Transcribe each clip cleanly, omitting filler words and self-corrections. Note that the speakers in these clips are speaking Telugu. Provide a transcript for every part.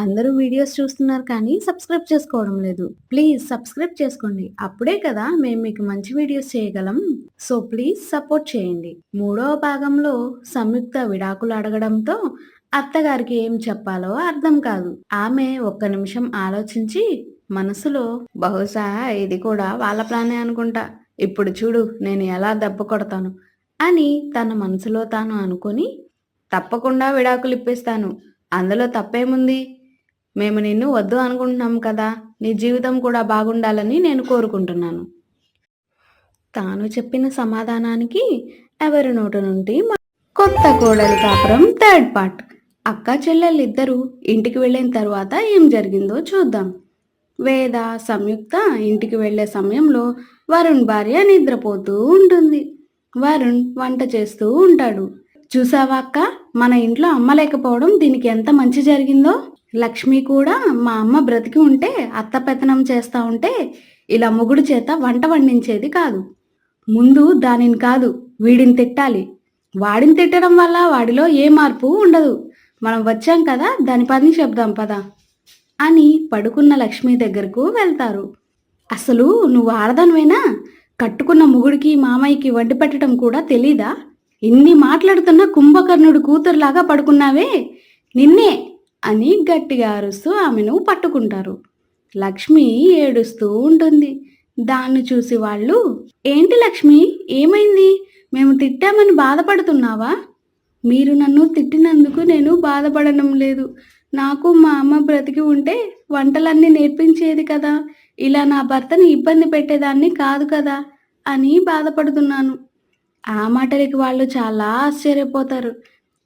అందరూ వీడియోస్ చూస్తున్నారు కానీ సబ్స్క్రైబ్ చేసుకోవడం లేదు. ప్లీజ్ సబ్స్క్రైబ్ చేసుకోండి. అప్పుడే కదా మేము మీకు మంచి వీడియోస్ చేయగలం. సో ప్లీజ్ సపోర్ట్ చేయండి. మూడవ భాగంలో సంయుక్త విడాకులు అడగడంతో అత్తగారికి ఏం చెప్పాలో అర్థం కాదు. ఆమె ఒక్క నిమిషం ఆలోచించి మనసులో బహుశా ఇది కూడా వాళ్ళ ప్లానే అనుకుంటా. ఇప్పుడు చూడు నేను ఎలా దెబ్బ కొడతాను అని తన మనసులో తాను అనుకొని తప్పకుండా విడాకులు ఇప్పిస్తాను. అందులో తప్పేముంది? మేము నిన్ను వద్దు అనుకుంటున్నాం కదా, నీ జీవితం కూడా బాగుండాలని నేను కోరుకుంటున్నాను. తాను చెప్పిన సమాధానానికి ఎవరి నోటి నుండి కొత్త కోడలి కాపురం థర్డ్ పార్ట్. అక్క చెల్లెళ్ళిద్దరూ ఇంటికి వెళ్ళిన తర్వాత ఏం జరిగిందో చూద్దాం. వేద సంయుక్త ఇంటికి వెళ్లే సమయంలో వరుణ్ భార్య నిద్రపోతూ ఉంటుంది. వరుణ్ వంట చేస్తూ ఉంటాడు. చూసావా అక్క, మన ఇంట్లో అమ్మ లేకపోవడం దీనికి ఎంత మంచి జరిగిందో. లక్ష్మి కూడా మా అమ్మ బ్రతికి ఉంటే అత్త పెత్తనం చేస్తా ఉంటే ఇలా మొగుడు చేత వంట వండించేది కాదు. ముందు దానిని కాదు వీడిని తిట్టాలి. వాడిని తిట్టడం వల్ల వాడిలో ఏ మార్పు ఉండదు. మనం వచ్చాం కదా దాని పని చెప్దాం పదా అని పడుకున్న లక్ష్మి దగ్గరకు వెళ్తారు. అసలు నువ్వు ఆడదానివేనా? కట్టుకున్న మొగుడికి మామయ్యకి వండి పెట్టడం కూడా తెలీదా? ఇన్ని మాట్లాడుతున్న కుంభకర్ణుడు కూతురులాగా పడుకున్నావే, నిన్నే అని గట్టిగా అరుస్తూ ఆమెను పట్టుకుంటారు. లక్ష్మి ఏడుస్తూ ఉంటుంది. దాన్ని చూసి వాళ్ళు, ఏంటి లక్ష్మి ఏమైంది? మేము తిట్టామని బాధపడుతున్నావా? మీరు నన్ను తిట్టినందుకు నేను బాధపడడం లేదు. నాకు మా అమ్మ బ్రతికి ఉంటే వంటలన్నీ నేర్పించేది కదా, ఇలా నా భర్తని ఇబ్బంది పెట్టేదాన్ని కాదు కదా అని బాధపడుతున్నాను. ఆ మాటలకి వాళ్ళు చాలా ఆశ్చర్యపోతారు.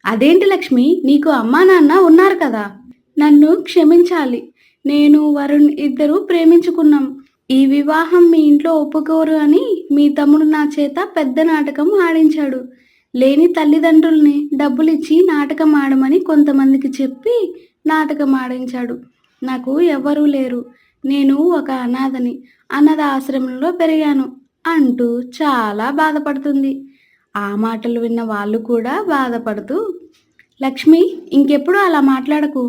అదేంటి లక్ష్మి, నీకు అమ్మా నాన్న ఉన్నారు కదా, నన్ను క్షమించాలి. నేను వరుణ్ ఇద్దరు ప్రేమించుకున్నాం. ఈ వివాహం మీ ఇంట్లో ఒప్పుకోరు అని మీ తమ్ముడు నా చేత పెద్ద నాటకం ఆడించాడు. లేని తల్లిదండ్రుల్ని డబ్బులిచ్చి నాటకం ఆడమని కొంతమందికి చెప్పి నాటకం ఆడించాడు. నాకు ఎవరూ లేరు. నేను ఒక అనాథని, అనాథ ఆశ్రమంలో పెరిగాను అంటూ చాలా బాధపడుతుంది. ఆ మాటలు విన్న వాళ్ళు కూడా బాధపడుతూ, లక్ష్మి ఇంకెప్పుడు అలా మాట్లాడకు.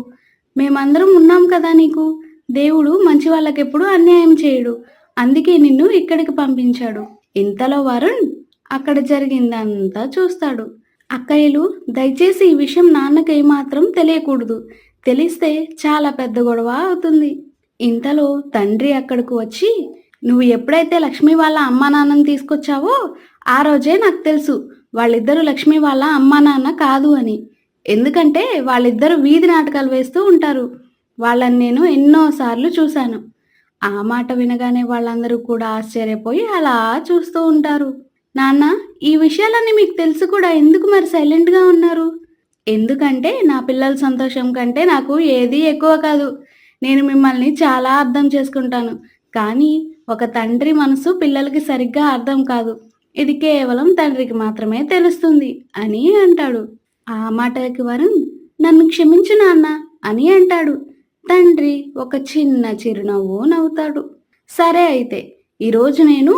మేమందరం ఉన్నాం కదా నీకు. దేవుడు మంచి వాళ్ళకెప్పుడు అన్యాయం చేయడు. అందుకే నిన్ను ఇక్కడికి పంపించాడు. ఇంతలో వరుణ్ అక్కడ జరిగిందంతా చూస్తాడు. అక్కయ్యలు దయచేసి ఈ విషయం నాన్నకి ఏమాత్రం తెలియకూడదు. తెలిస్తే చాలా పెద్ద గొడవ అవుతుంది. ఇంతలో తండ్రి అక్కడికి వచ్చి, నువ్వు ఎప్పుడైతే లక్ష్మి వాళ్ళ అమ్మా నాన్నని తీసుకొచ్చావో ఆ రోజే నాకు తెలుసు వాళ్ళిద్దరూ లక్ష్మి వాళ్ళ అమ్మా నాన్న కాదు అని. ఎందుకంటే వాళ్ళిద్దరూ వీధి నాటకాలు వేస్తూ ఉంటారు. వాళ్ళని నేను ఎన్నోసార్లు చూశాను. ఆ మాట వినగానే వాళ్ళందరూ కూడా ఆశ్చర్యపోయి అలా చూస్తూ ఉంటారు. నాన్న, ఈ విషయాలన్నీ మీకు తెలుసు కూడా ఎందుకు మరి సైలెంట్గా ఉన్నారు? ఎందుకంటే నా పిల్లల సంతోషం కంటే నాకు ఏది ఎక్కువ కాదు. నేను మిమ్మల్ని చాలా అర్థం చేసుకుంటాను. కానీ ఒక తండ్రి మనసు పిల్లలకి సరిగ్గా అర్థం కాదు. ఇది కేవలం తండ్రికి మాత్రమే తెలుస్తుంది అని అంటాడు. ఆ మాటలకి వరుణ్, నన్ను క్షమించు నాన్న అని అంటాడు. తండ్రి ఒక చిన్న చిరునవ్వు నవ్వుతాడు. సరే అయితే ఈరోజు నేను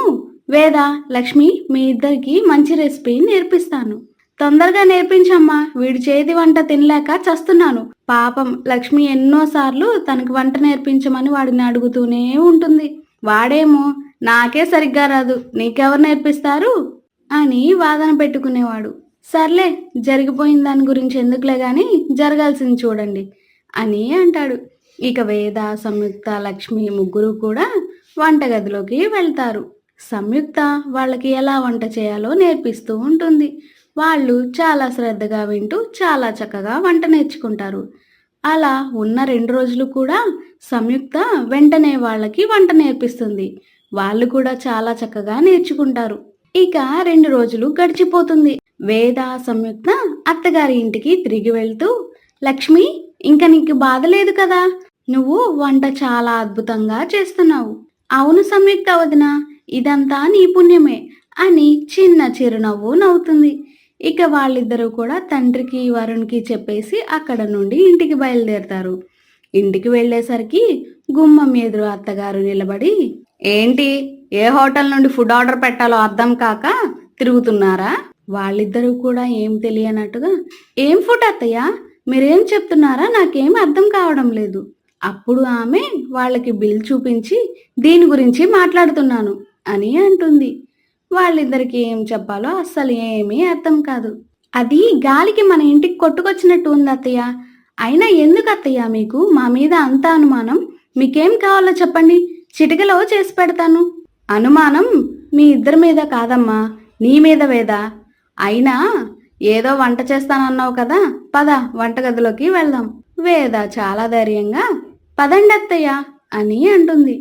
వేద లక్ష్మి మీ ఇద్దరికి మంచి రెసిపీ నేర్పిస్తాను. తొందరగా నేర్పించమ్మా, వీడి చేతి వంట తినలేక చస్తున్నాను. పాపం లక్ష్మి ఎన్నోసార్లు తనకు వంట నేర్పించమని వాడిని అడుగుతూనే ఉంటుంది. వాడేమో నాకే సరిగ్గా రాదు, నీకెవరు నేర్పిస్తారు అని వాదన పెట్టుకునేవాడు. సర్లే, జరిగిపోయిన దాని గురించి ఎందుకులే గాని జరగాల్సింది చూడండి అని అంటాడు. ఇక వేద సంయుక్త లక్ష్మి ముగ్గురు కూడా వంటగదిలోకి వెళ్తారు. సంయుక్త వాళ్ళకి ఎలా వంట చేయాలో నేర్పిస్తూ ఉంటుంది. వాళ్ళు చాలా శ్రద్ధగా వింటూ చాలా చక్కగా వంట నేర్చుకుంటారు. అలా ఉన్న 2 రోజులు కూడా సంయుక్త వెంటనే వాళ్ళకి వంట నేర్పిస్తుంది. వాళ్ళు కూడా చాలా చక్కగా నేర్చుకుంటారు. ఇక 2 రోజులు గడిచిపోతుంది. వేద సంయుక్త అత్తగారి ఇంటికి తిరిగి వెళ్తూ, లక్ష్మి ఇంకా నీకు బాధ లేదు కదా, నువ్వు వంట చాలా అద్భుతంగా చేస్తున్నావు. అవును సంయుక్త వదిన, ఇదంతా నీ పుణ్యమే అని చిన్న చిరునవ్వు నవ్వుతుంది. ఇక వాళ్ళిద్దరూ కూడా తండ్రికి వరుణ్కి చెప్పేసి అక్కడ నుండి ఇంటికి బయలుదేరతారు. ఇంటికి వెళ్ళేసరికి గుమ్మం ఎదురు అత్తగారు నిలబడి, ఏంటి ఏ హోటల్ నుండి ఫుడ్ ఆర్డర్ పెట్టాలో అర్థం కాక తిరుగుతున్నారా? వాళ్ళిద్దరూ కూడా ఏం తెలియనట్టుగా, ఏం ఫుడ్ అత్తయ్య, మీరేం చెప్తున్నారా నాకేం అర్థం కావడం లేదు. అప్పుడు ఆమె వాళ్ళకి బిల్ చూపించి దీని గురించి మాట్లాడుతున్నాను అని అంటుంది. వాళ్ళిద్దరికీ ఏం చెప్పాలో అస్సలు ఏమీ అర్థం కాదు. అది గాలికి మన ఇంటికి కొట్టుకొచ్చినట్టు ఉంది అత్తయ్య. అయినా ఎందుకు అత్తయ్య మీకు మా మీద అంత అనుమానం? మీకేం కావాలో చెప్పండి, చిటికలో చేసి పెడతాను. అనుమానం మీ ఇద్దరి మీద కాదమ్మా, నీ మీద వేద. అయినా ఏదో వంట చేస్తానన్నావు కదా, పద వంటగదిలోకి వెళ్దాం. వేద చాలా ధైర్యంగా పదండి అత్తయ్య అని అంటుంది.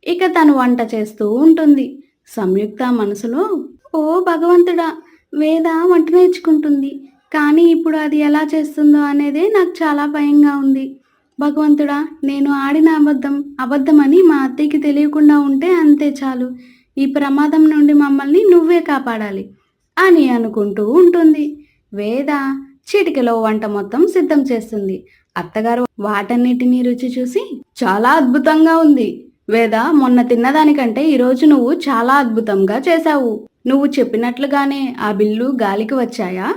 ఇక తను వంట చేస్తూ ఉంటుంది. సంయుక్త మనసులో, ఓ భగవంతుడా, వేద వంట నేర్చుకుంటుంది, కానీ ఇప్పుడు అది ఎలా చేస్తుందో అనేదే నాకు చాలా భయంగా ఉంది. భగవంతుడా, నేను ఆడిన అబద్ధమని మా అత్తయ్యకి తెలియకుండా ఉంటే అంతే చాలు. ఈ ప్రమాదం నుండి మమ్మల్ని నువ్వే కాపాడాలి అని అనుకుంటూ ఉంటుంది. వేద చిటికెలో వంట మొత్తం సిద్ధం చేస్తుంది. అత్తగారు వాటన్నిటినీ రుచి చూసి, చాలా అద్భుతంగా ఉంది వేద, మొన్న తిన్నదానికంటే ఈరోజు నువ్వు చాలా అద్భుతంగా చేశావు. నువ్వు చెప్పినట్లుగానే ఆ బిల్లు గాలికి వచ్చాయా?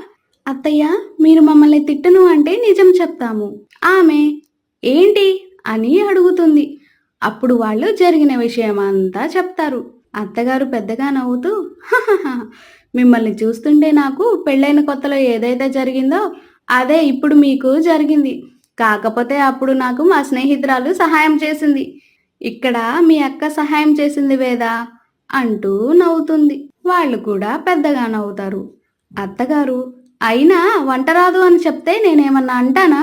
అత్తయ్య, మీరు మమ్మల్ని తిట్టను అంటే నిజం చెప్తాము. ఆమె ఏంటి అని అడుగుతుంది. అప్పుడు వాళ్ళు జరిగిన విషయం అంతా చెప్తారు. అత్తగారు పెద్దగా నవ్వుతూ, "హహహ, మిమ్మల్ని చూస్తుంటే నాకు పెళ్ళైన కొత్తలో ఏదైతే జరిగిందో అదే ఇప్పుడు మీకు జరిగింది. కాకపోతే అప్పుడు నాకు మా స్నేహితురాలు సహాయం చేసింది. ఇక్కడ మీ అక్క సహాయం చేసింది వేదా" అంటూ నవ్వుతుంది. వాళ్ళు కూడా పెద్దగా నవ్వుతారు. అత్తగారు, అయినా వంట రాదు అని చెప్తే నేనేమన్నా అంటానా?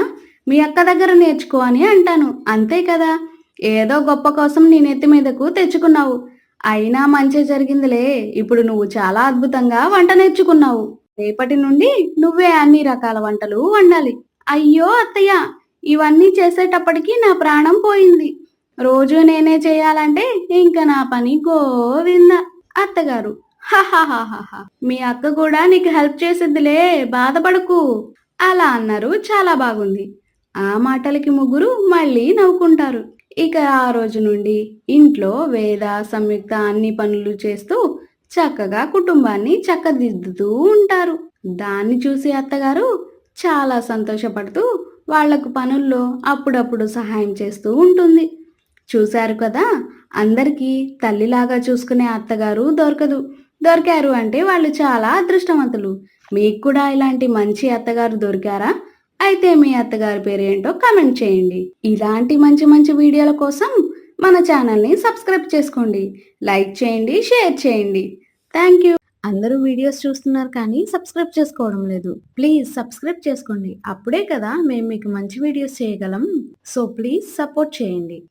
మీ అక్క దగ్గర నేర్చుకో అని అంటాను, అంతే కదా. ఏదో గొప్ప కోసం నీ నెత్తి మీదకు తెచ్చుకున్నావు. అయినా మంచి జరిగిందిలే. ఇప్పుడు నువ్వు చాలా అద్భుతంగా వంట నేర్చుకున్నావు. రేపటి నుండి నువ్వే అన్ని రకాల వంటలు వండాలి. అయ్యో అత్తయ్య, ఇవన్నీ చేసేటప్పటికి నా ప్రాణం పోయింది. రోజు నేనే చేయాలంటే ఇంక నా పని గోవింద. అత్తగారు, హహహహహ, మీ అక్క కూడా నీకు హెల్ప్ చేసిద్దిలే, బాధపడకు అలా అన్నారు. చాలా బాగుంది. ఆ మాటలకి ముగ్గురు మళ్ళీ నవ్వుకుంటారు. ఇక ఆ రోజు నుండి ఇంట్లో వేద, సంయుక్త అన్ని పనులు చేస్తూ చక్కగా కుటుంబాన్ని చక్కదిద్దుతూ ఉంటారు. దాన్ని చూసి అత్తగారు చాలా సంతోషపడుతూ వాళ్లకు పనుల్లో అప్పుడప్పుడు సహాయం చేస్తూ ఉంటుంది. చూశారు కదా, అందరికీ తల్లిలాగా చూసుకునే అత్తగారు దొరికారు అంటే వాళ్ళు చాలా అదృష్టవంతులు. మీకు కూడా ఇలాంటి మంచి అత్తగారు దొరికారా? అయితే మీ అత్తగారి పేరేంటో కామెంట్ చేయండి. ఇలాంటి మంచి మంచి వీడియోల కోసం మన ఛానల్ని సబ్స్క్రైబ్ చేసుకోండి, లైక్ చేయండి, షేర్ చేయండి. Thank you. అందరూ వీడియోస్ చూస్తున్నారు కానీ సబ్స్క్రైబ్ చేసుకోవడం లేదు. ప్లీజ్ సబ్స్క్రైబ్ చేసుకోండి, అప్పుడే కదా మేము మీకు మంచి వీడియోస్ చేయగలం. సో ప్లీజ్ సపోర్ట్ చేయండి.